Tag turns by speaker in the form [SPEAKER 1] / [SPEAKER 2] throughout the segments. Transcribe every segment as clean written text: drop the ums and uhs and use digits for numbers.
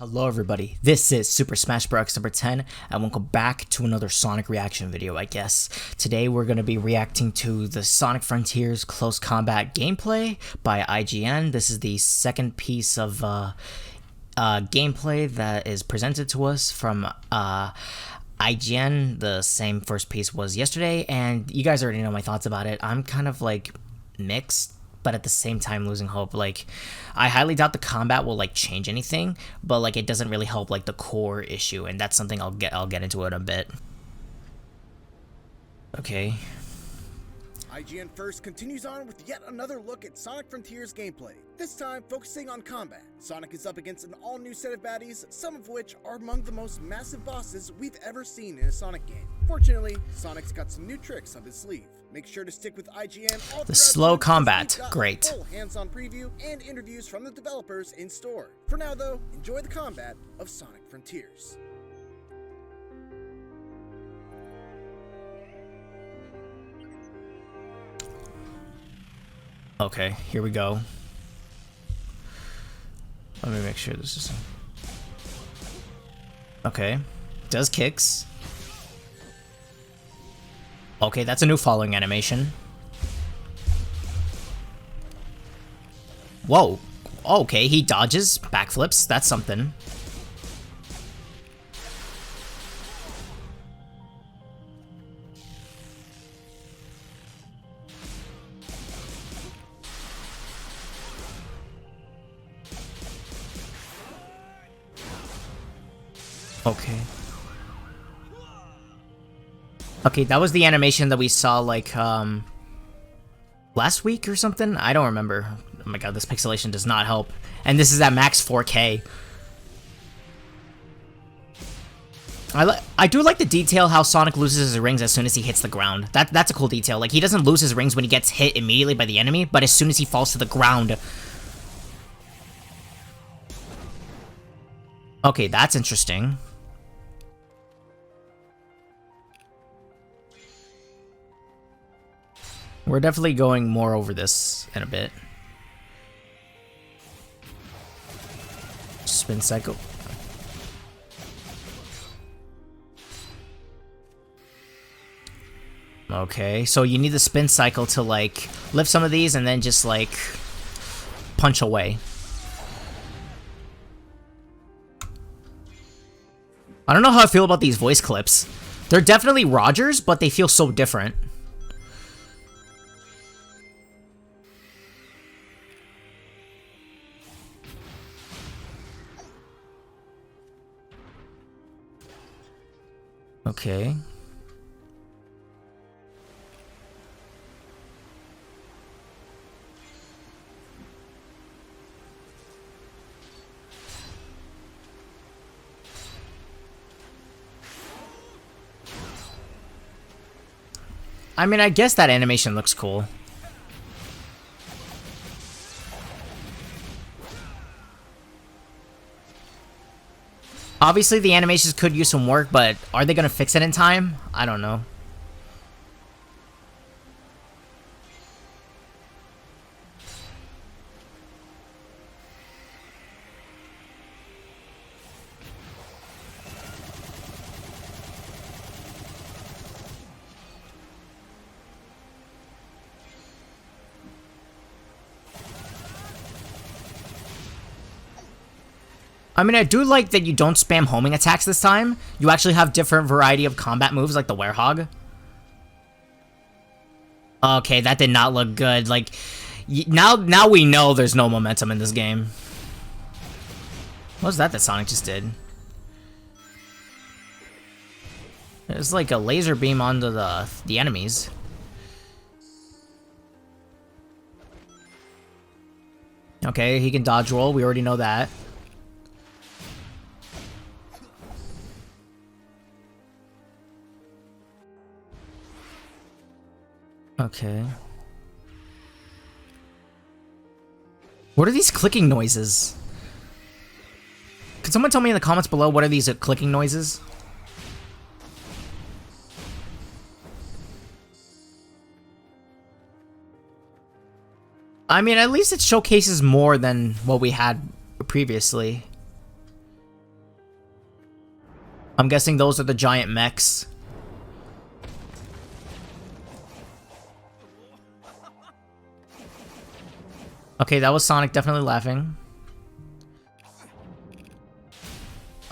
[SPEAKER 1] Hello everybody, this is Super Smash Bros. Number 10, and welcome back to another Sonic reaction video, I guess. Today we're going to be reacting to the Sonic Frontiers Close Combat gameplay by IGN. This is the second piece of gameplay that is presented to us from IGN. The same first piece was yesterday, and you guys already know my thoughts about it. I'm kind of like mixed, but at the same time losing hope. Like, I highly doubt the combat will like change anything, but like it doesn't really help like the core issue, and that's something I'll get into in a bit. Okay.
[SPEAKER 2] IGN First continues on with yet another look at Sonic Frontiers gameplay, this time focusing on combat. Sonic is up against an all-new set of baddies, some of which are among the most massive bosses we've ever seen in a Sonic game. Fortunately, Sonic's got some new tricks up his sleeve. Make sure to stick with IGN all
[SPEAKER 1] the slow combat, great.
[SPEAKER 2] Full hands-on preview and interviews from the developers in store. For now though, enjoy the combat of Sonic Frontiers.
[SPEAKER 1] Okay, here we go. Let me make sure this is... Okay, does kicks. Okay, that's a new following animation. Whoa. Okay, he dodges, backflips, that's something. Okay. Okay, that was the animation that we saw like last week or something. I don't remember. Oh my god, this pixelation does not help. And this is at max 4K. I do like the detail how Sonic loses his rings as soon as he hits the ground. That's a cool detail. Like, he doesn't lose his rings when he gets hit immediately by the enemy, but as soon as he falls to the ground. Okay, that's interesting. We're definitely going more over this in a bit. Spin cycle. Okay, so you need the spin cycle to like lift some of these and then just like punch away. I don't know how I feel about these voice clips. They're definitely Rogers, but they feel so different. Okay. I mean, I guess that animation looks cool. Obviously, the animations could use some work, but are they gonna fix it in time? I don't know. I mean, I do like that you don't spam homing attacks this time. You actually have different variety of combat moves, like the Hedgehog. Okay, that did not look good. Like, now we know there's no momentum in this game. What was that Sonic just did? It's like a laser beam onto the enemies. Okay, he can dodge roll. We already know that. Okay. What are these clicking noises? Can someone tell me in the comments below what are these clicking noises? I mean, at least it showcases more than what we had previously. I'm guessing those are the giant mechs. Okay, that was Sonic definitely laughing.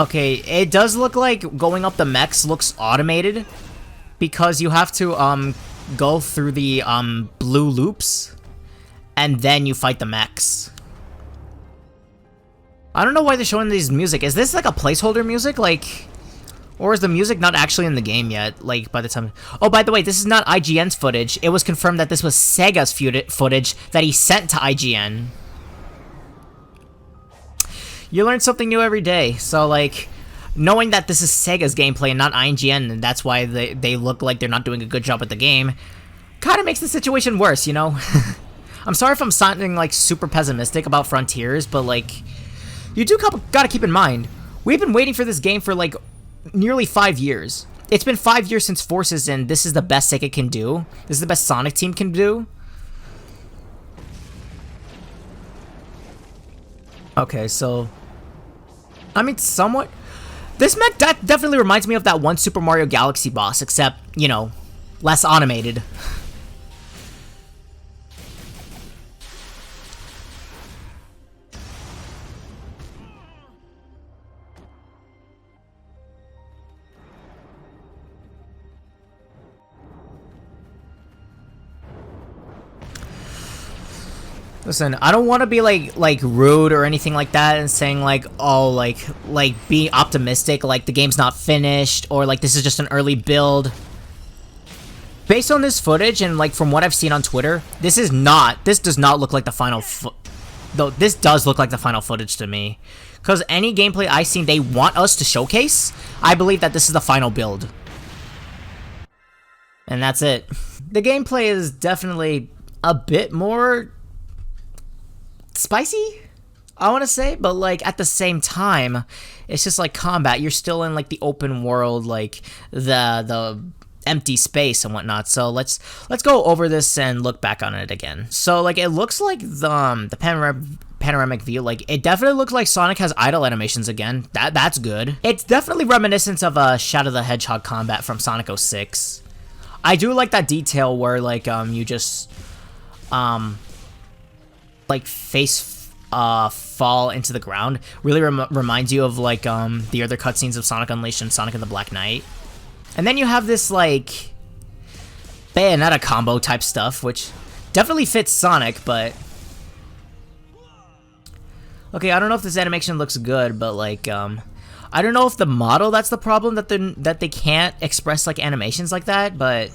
[SPEAKER 1] Okay, it does look like going up the mechs looks automated because you have to go through the blue loops and then you fight the mechs. I don't know why they're showing these music. Is this like a placeholder music? Like, or is the music not actually in the game yet? Like, by the time... Oh, by the way, this is not IGN's footage. It was confirmed that this was Sega's footage that he sent to IGN. You learn something new every day. So, like, knowing that this is Sega's gameplay and not IGN, and that's why they look like they're not doing a good job with the game, kind of makes the situation worse, you know? I'm sorry if I'm sounding, like, super pessimistic about Frontiers, but, like, you do gotta keep in mind, we've been waiting for this game for, like, nearly 5 years. It's been 5 years since Forces, and this is the best Sega can do. This is the best Sonic team can do. Okay, so... I mean, somewhat... This mech definitely reminds me of that one Super Mario Galaxy boss, except, you know, less automated. Listen, I don't want to be like rude or anything like that and saying like, oh, like be optimistic, like the game's not finished or like this is just an early build. Based on this footage and like from what I've seen on Twitter, this does not look like the final though this does look like the final footage to me. Cuz any gameplay I've seen they want us to showcase, I believe that this is the final build. And that's it. The gameplay is definitely a bit more spicy, I want to say, but like at the same time it's just like combat. You're still in like the open world, like the empty space and whatnot. So let's go over this and look back on it again. So like it looks like the panoramic view, like it definitely looks like Sonic has idle animations again. That's good. It's definitely reminiscent of Shadow the Hedgehog combat from Sonic 06. I do like that detail where like you just like face fall into the ground. Really reminds you of like the other cutscenes of Sonic Unleashed and Sonic and the Black Knight. And then you have this like Bayonetta combo type stuff, which definitely fits Sonic, but okay, I don't know if this animation looks good, but like I don't know if the model that's the problem, that they can't express like animations like that, but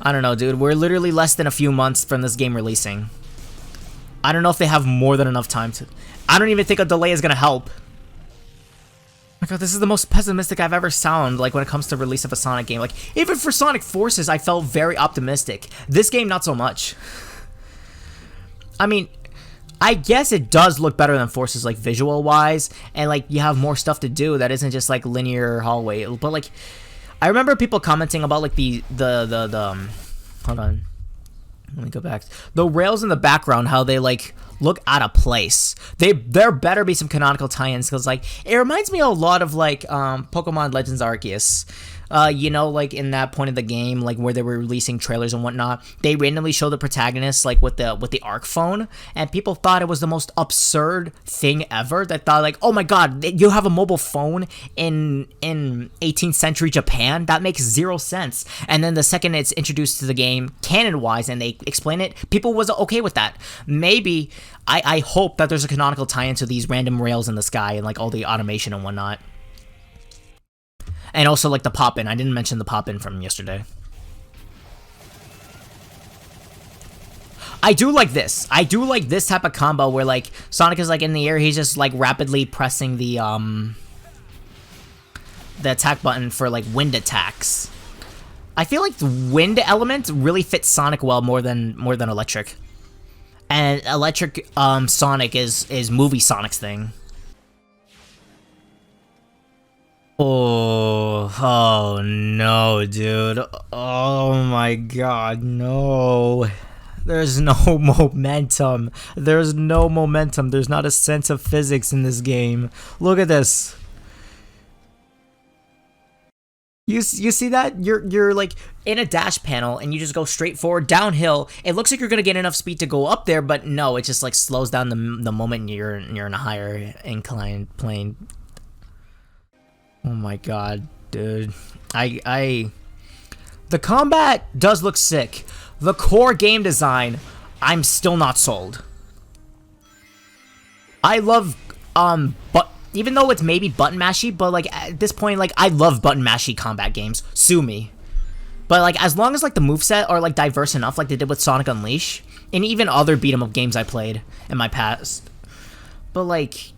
[SPEAKER 1] I don't know, dude. We're literally less than a few months from this game releasing. I don't know if they have more than enough time to... I don't even think a delay is gonna help. Oh my god, this is the most pessimistic I've ever sounded, like, when it comes to release of a Sonic game. Like, even for Sonic Forces, I felt very optimistic. This game, not so much. I mean, I guess it does look better than Forces, like, visual-wise, and, like, you have more stuff to do that isn't just, like, linear hallway. But, like, I remember people commenting about, like, hold on. Let me go back. The rails in the background, how they like look out of place. There better be some canonical tie-ins because like it reminds me a lot of like Pokemon Legends Arceus. You know, like in that point of the game, like where they were releasing trailers and whatnot, they randomly show the protagonist like with the Arc phone, and people thought it was the most absurd thing ever. They thought like, oh my god, you have a mobile phone in 18th century Japan? That makes zero sense. And then the second it's introduced to the game, canon-wise, and they explain it, people was okay with that. Maybe I hope that there's a canonical tie-in to these random rails in the sky and like all the automation and whatnot. And also, like, the pop-in. I didn't mention the pop-in from yesterday. I do like this. I do like this type of combo where, like, Sonic is, like, in the air. He's just, like, rapidly pressing the attack button for, like, wind attacks. I feel like the wind element really fits Sonic well more than electric. And electric Sonic is movie Sonic's thing. Oh no, dude. Oh my god, no. There's no momentum. There's no momentum. There's not a sense of physics in this game. Look at this. You see that? You're like in a dash panel and you just go straight forward downhill. It looks like you're gonna get enough speed to go up there, but no, it just like slows down the moment you're in a higher inclined plane. Oh my god, dude. The combat does look sick. The core game design, I'm still not sold. I love but even though it's maybe button mashy, but like at this point, like I love button mashy combat games. Sue me. But like as long as like the moveset are like diverse enough, like they did with Sonic Unleashed, and even other beat 'em up games I played in my past. But like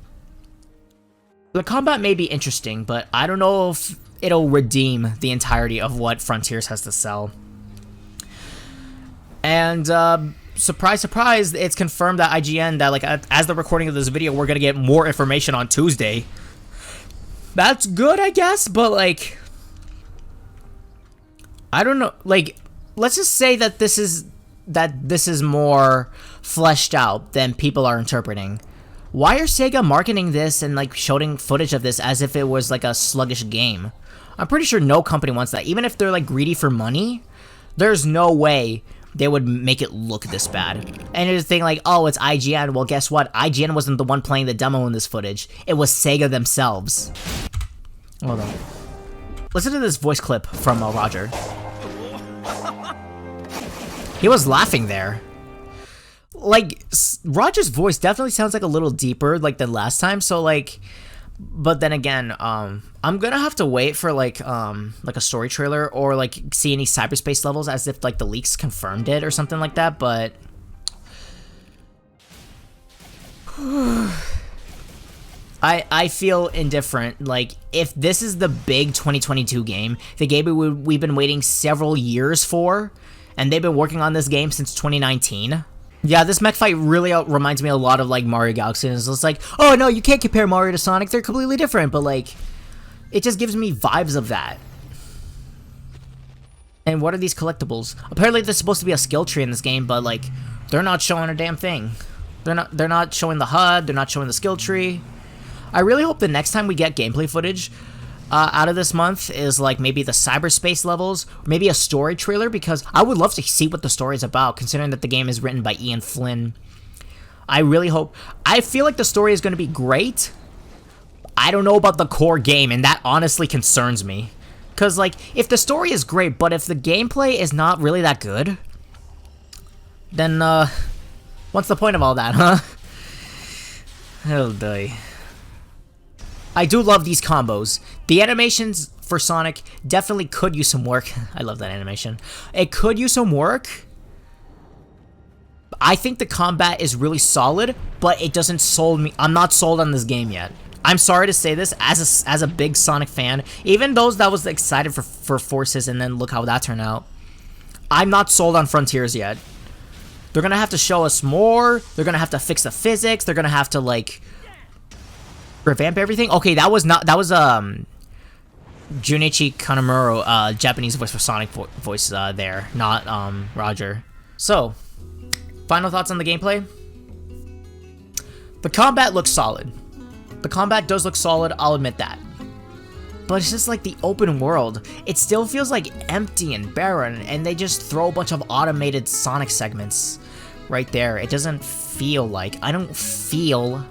[SPEAKER 1] the combat may be interesting, but I don't know if it'll redeem the entirety of what Frontiers has to sell. And surprise, surprise, it's confirmed that IGN, that like as the recording of this video, we're gonna get more information on Tuesday. That's good, I guess, but like I don't know, like let's just say that this is more fleshed out than people are interpreting. Why are Sega marketing this and like showing footage of this as if it was like a sluggish game? I'm pretty sure no company wants that. Even if they're like greedy for money, there's no way they would make it look this bad. And it's the thing like, oh, it's IGN. Well, guess what? IGN wasn't the one playing the demo in this footage. It was Sega themselves. Hold on. Listen to this voice clip from Roger. He was laughing there. Like, Roger's voice definitely sounds like a little deeper like than last time. So like, but then again, I'm gonna have to wait for like a story trailer or like see any cyberspace levels as if like the leaks confirmed it or something like that. But I feel indifferent. Like if this is the big 2022 game, the game we've been waiting several years for, and they've been working on this game since 2019. Yeah, this mech fight really reminds me a lot of like Mario Galaxy. It's just like, oh no, you can't compare Mario to Sonic. They're completely different, but like, it just gives me vibes of that. And what are these collectibles? Apparently there's supposed to be a skill tree in this game, but like, they're not showing a damn thing. They're not showing the HUD, they're not showing the skill tree. I really hope the next time we get gameplay footage out of this month is like maybe the cyberspace levels, maybe a story trailer, because I would love to see what the story is about, considering that the game is written by Ian Flynn. I really hope. I feel like the story is going to be great. I don't know about the core game, and that honestly concerns me. Because, like, if the story is great, but if the gameplay is not really that good, then, what's the point of all that, huh? Oh, boy. I do love these combos. The animations for Sonic definitely could use some work. I love that animation. It could use some work. I think the combat is really solid, but it doesn't sold me. I'm not sold on this game yet. I'm sorry to say this as a big Sonic fan. Even those that was excited for Forces, and then look how that turned out. I'm not sold on Frontiers yet. They're gonna have to show us more. They're gonna have to fix the physics. They're gonna have to like revamp everything. Okay, that was Junichi Kanemaru, Japanese voice for Sonic voice there, not Roger. So, final thoughts on the gameplay. The combat looks solid. The combat does look solid, I'll admit that. But it's just like the open world. It still feels like empty and barren, and they just throw a bunch of automated Sonic segments right there. It doesn't feel like, I don't feel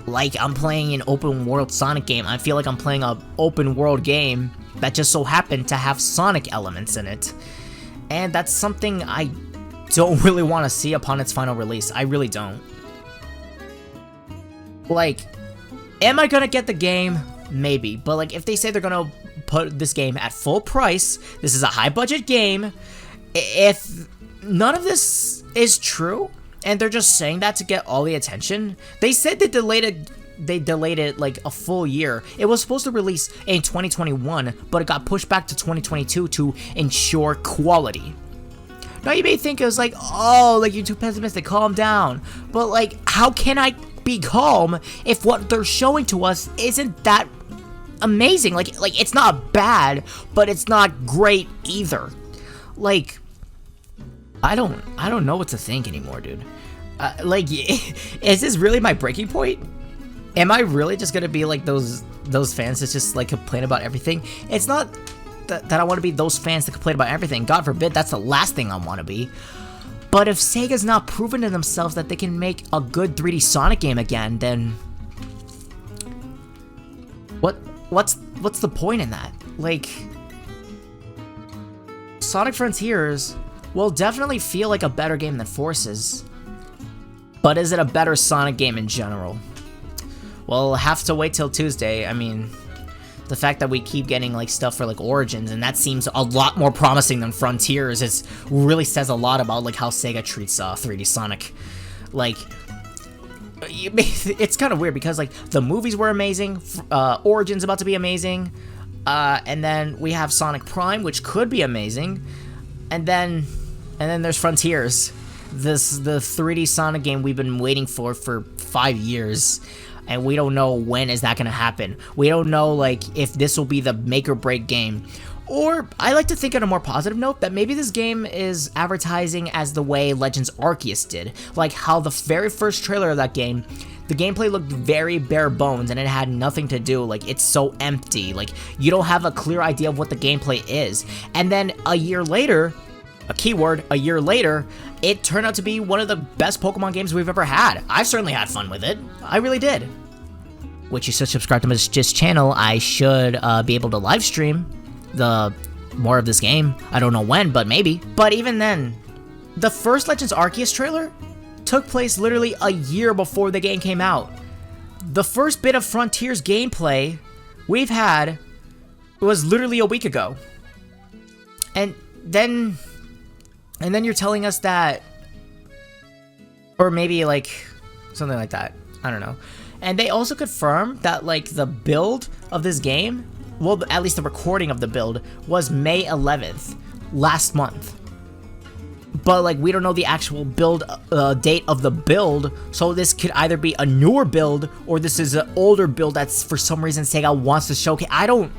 [SPEAKER 1] like I'm playing an open world Sonic game. I feel like I'm playing an open world game that just so happened to have Sonic elements in it. And that's something I don't really want to see upon its final release. I really don't. Like, am I gonna get the game? Maybe. But like, if they say they're gonna put this game at full price, this is a high budget game, if none of this is true, and they're just saying that to get all the attention. They said they delayed it like a full year. It was supposed to release in 2021, but it got pushed back to 2022 to ensure quality. Now you may think it was like, oh, like you're too pessimistic, calm down. But like, how can I be calm if what they're showing to us isn't that amazing? Like it's not bad, but it's not great either. Like, I don't know what to think anymore, dude. Like, is this really my breaking point? Am I really just gonna be like those fans that just like complain about everything? It's not that I want to be those fans that complain about everything. God forbid, that's the last thing I want to be. But if Sega's not proven to themselves that they can make a good 3D Sonic game again, then what's the point in that? Like, Sonic Frontiers will definitely feel like a better game than Forces, but is it a better Sonic game in general? Well, have to wait till Tuesday. I mean, the fact that we keep getting like stuff for like Origins, and that seems a lot more promising than Frontiers, is really says a lot about like how Sega treats 3D Sonic. Like, it's kind of weird because like the movies were amazing, Origins about to be amazing, and then we have Sonic Prime, which could be amazing, and then there's Frontiers, the 3D Sonic game we've been waiting for 5 years. And we don't know when is that going to happen. We don't know, like, if this will be the make or break game. Or, I like to think on a more positive note, that maybe this game is advertising as the way Legends Arceus did. Like, how the very first trailer of that game, the gameplay looked very bare bones, and it had nothing to do. Like, it's so empty. Like, you don't have a clear idea of what the gameplay is. And then, a year later, a year later, it turned out to be one of the best Pokemon games we've ever had. I've certainly had fun with it. I really did. Which, you should subscribe to this channel. I should be able to live stream more of this game. I don't know when, but maybe. But even then, the first Legends Arceus trailer took place literally a year before the game came out. The first bit of Frontiers gameplay we've had was literally a week ago. And then you're telling us that, or maybe like something like that, I don't know. And they also confirmed that like the build of this game, well, at least the recording of the build, was May 11th, last month. But like we don't know the actual build date of the build, so this could either be a newer build or this is an older build that's for some reason Sega wants to showcase. I don't.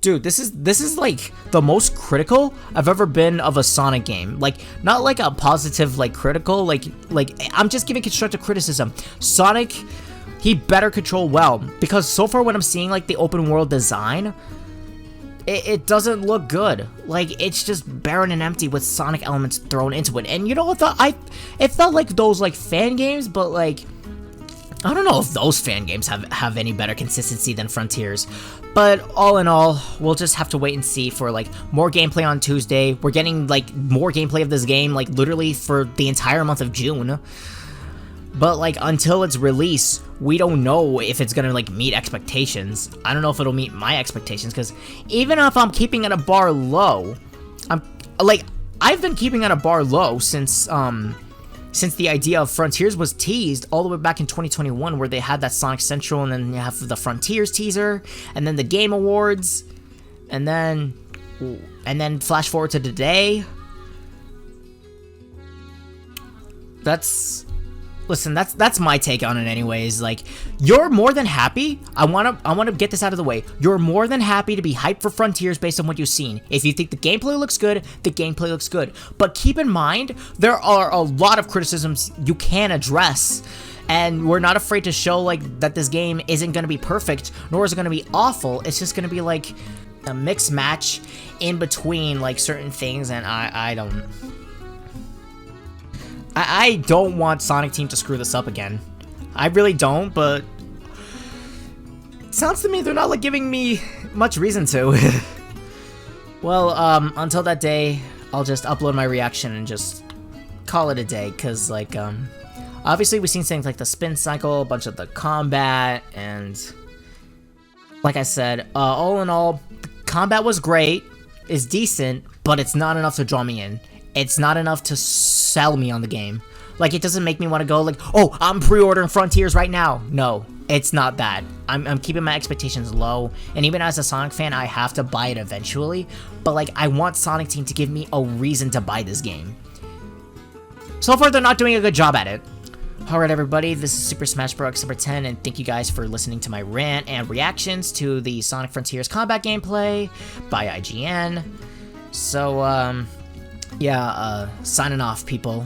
[SPEAKER 1] Dude, this is like the most critical I've ever been of a Sonic game. Like, not like a positive, like critical, like I'm just giving constructive criticism. Sonic, he better control well, because so far when I'm seeing like the open world design, it doesn't look good. Like, it's just barren and empty with Sonic elements thrown into it. And you know what? It felt like those like fan games, but like, I don't know if those fan games have any better consistency than Frontiers. But all in all, we'll just have to wait and see for like more gameplay on Tuesday. We're getting like more gameplay of this game like literally for the entire month of June. But like until its release, we don't know if it's gonna like meet expectations. I don't know if it'll meet my expectations, because even if I'm keeping it a bar low, I've been keeping it a bar low since the idea of Frontiers was teased all the way back in 2021, where they had that Sonic Central, and then you have the Frontiers teaser, and then the Game Awards, and then flash forward to today. That's my take on it anyways. Like, you're more than happy. I want to get this out of the way. You're more than happy to be hyped for Frontiers based on what you've seen. If you think the gameplay looks good, the gameplay looks good. But keep in mind, there are a lot of criticisms you can address, and we're not afraid to show like that this game isn't going to be perfect, nor is it going to be awful. It's just going to be like a mixed match in between like certain things, and I don't want Sonic Team to screw this up again. I really don't, but it sounds to me they're not like giving me much reason to. Well, until that day, I'll just upload my reaction and just call it a day, because like obviously we've seen things like the spin cycle, a bunch of the combat, and like I said, all in all, the combat was great, it's decent, but it's not enough to draw me in. It's not enough to sell me on the game. Like, it doesn't make me want to go like, oh, I'm pre-ordering Frontiers right now. No, it's not that. I'm keeping my expectations low, and even as a Sonic fan, I have to buy it eventually, but like, I want Sonic Team to give me a reason to buy this game. So far, they're not doing a good job at it. Alright everybody, this is Super Smash Bros. Number 10, and thank you guys for listening to my rant and reactions to the Sonic Frontiers combat gameplay by IGN. So, yeah, signing off, people.